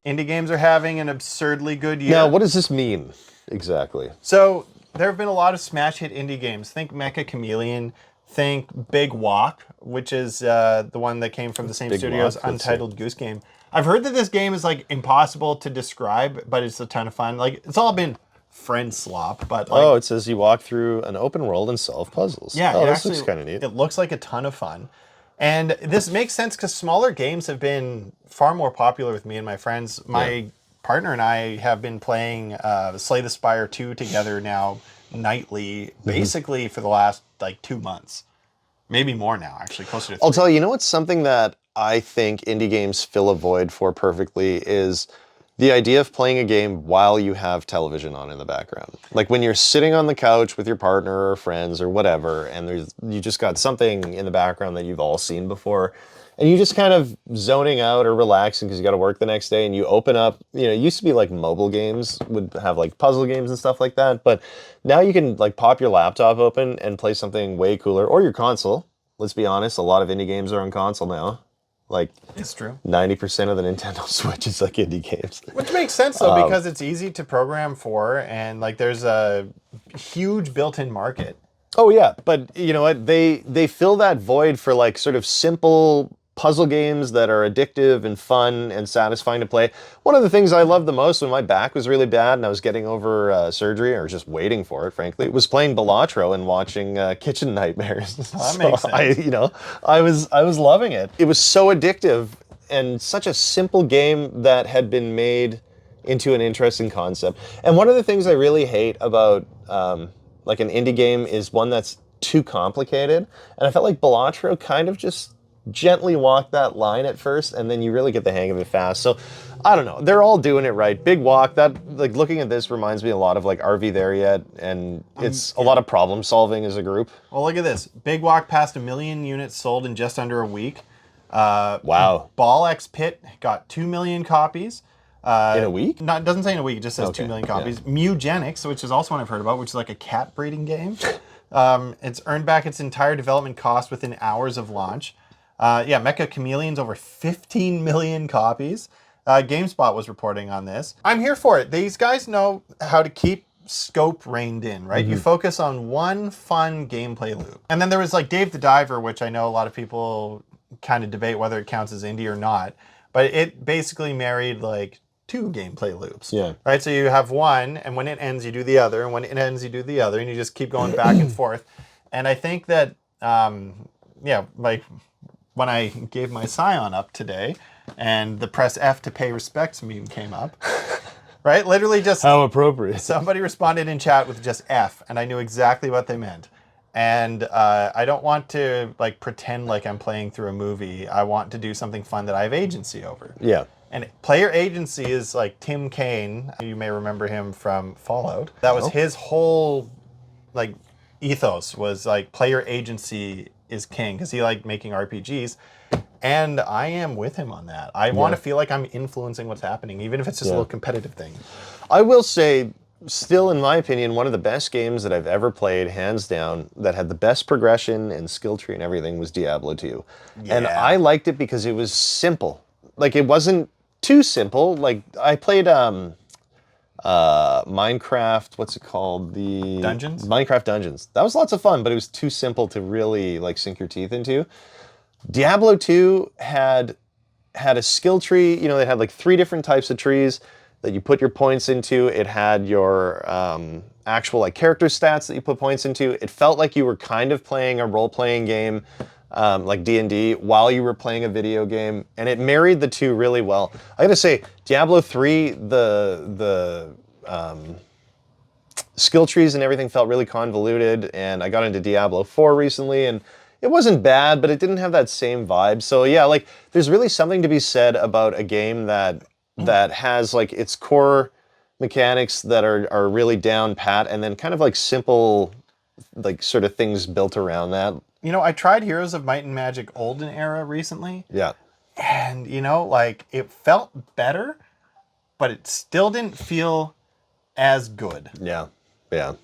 Indie games are having an absurdly good year. Now, what does this mean exactly? So there have been a lot of smash hit indie games. Think Mecha Chameleon. Think Big Walk, which is the one that came from the same Big studio's Walk, let's Untitled Goose Game. I've heard that this game is like impossible to describe, but it's a ton of fun. Like it's all been friend slop, but like Oh, it says you walk through an open world and solve puzzles. yeah, Oh, it this actually looks kind of neat. it looks like a ton of fun. And this makes sense because smaller games have been far more popular with me and my friends. My partner and I have been playing Slay the Spire 2 together now nightly, basically for the last like 2 months. Maybe more now, actually, closer to 3. I'll tell you, what's something that I think indie games fill a void for perfectly is the idea of playing a game while you have television on in the background. Like when you're sitting on the couch with your partner or friends or whatever, and you just got something in the background that you've all seen before, and you just kind of zoning out or relaxing because you got to work the next day, and you open up, it used to be like mobile games would have like puzzle games and stuff like that, but now you can like pop your laptop open and play something way cooler, or your console. Let's be honest, a lot of indie games are on console now. Like It's true. 90% of the Nintendo Switch is like indie games. Which makes sense though, because it's easy to program for, and like there's a huge built-in market. Oh yeah, but you know what? They fill that void for like sort of simple puzzle games that are addictive and fun and satisfying to play. One of the things I loved the most when my back was really bad and I was getting over surgery or just waiting for it, frankly, was playing Balatro and watching Kitchen Nightmares. That makes sense. I was loving it. It was so addictive and such a simple game that had been made into an interesting concept. And one of the things I really hate about like an indie game is one that's too complicated. And I felt like Balatro kind of just gently walk that line at first, and then you really get the hang of it fast. So I don't know, they're all doing it right. Big Walk, that like looking at this reminds me a lot of like Are We There Yet, and it's a lot of problem solving as a group. Well, look at this. Big Walk passed 1 million units sold in just under a week. Wow. Ball X Pit got 2 million copies. In a week? It doesn't say in a week, it just says 2 Okay, million copies. Mugenics, which is also one I've heard about, which is like a cat breeding game. It's earned back its entire development cost within hours of launch. Mecha Chameleon's over 15 million copies. GameSpot was reporting on this. I'm here for it. These guys know how to keep scope reined in, right? You focus on one fun gameplay loop. And then there was like Dave the Diver, which I know a lot of people kind of debate whether it counts as indie or not. But it basically married like 2 gameplay loops. Yeah. Right? So you have one, and when it ends, you do the other, and when it ends, you do the other, and you just keep going back and forth. And I think that, like when I gave my Scion up today, and the press F to pay respects meme came up, right? Literally just How appropriate. somebody responded in chat with just F, and I knew exactly what they meant. And I don't want to like pretend like I'm playing through a movie. I want to do something fun that I have agency over. Yeah. And player agency is like Tim Kaine. You may remember him from Fallout. That was his whole like ethos, was like player agency is king, because he liked making RPGs. And I am with him on that. I want to feel like I'm influencing what's happening, even if it's just a little competitive thing. I will say, still in my opinion, one of the best games that I've ever played, hands down, that had the best progression and skill tree and everything, was Diablo 2. Yeah. And I liked it because it was simple. Like, it wasn't too simple. Like, I played Minecraft, what's it called? The Dungeons? Minecraft Dungeons. That was lots of fun, but it was too simple to really like sink your teeth into. Diablo 2 had a skill tree. They had like 3 different types of trees that you put your points into. It had your actual like character stats that you put points into. It felt like you were kind of playing a role-playing game, like D&D, while you were playing a video game, and it married the two really well. I gotta say, Diablo 3, the skill trees and everything felt really convoluted, and I got into Diablo 4 recently, and it wasn't bad, but it didn't have that same vibe. So yeah, like there's really something to be said about a game that has like its core mechanics that are really down pat, and then kind of like simple like sort of things built around that. I tried Heroes of Might and Magic Olden Era recently, Yeah. and like it felt better, but it still didn't feel as good. Yeah. Yeah.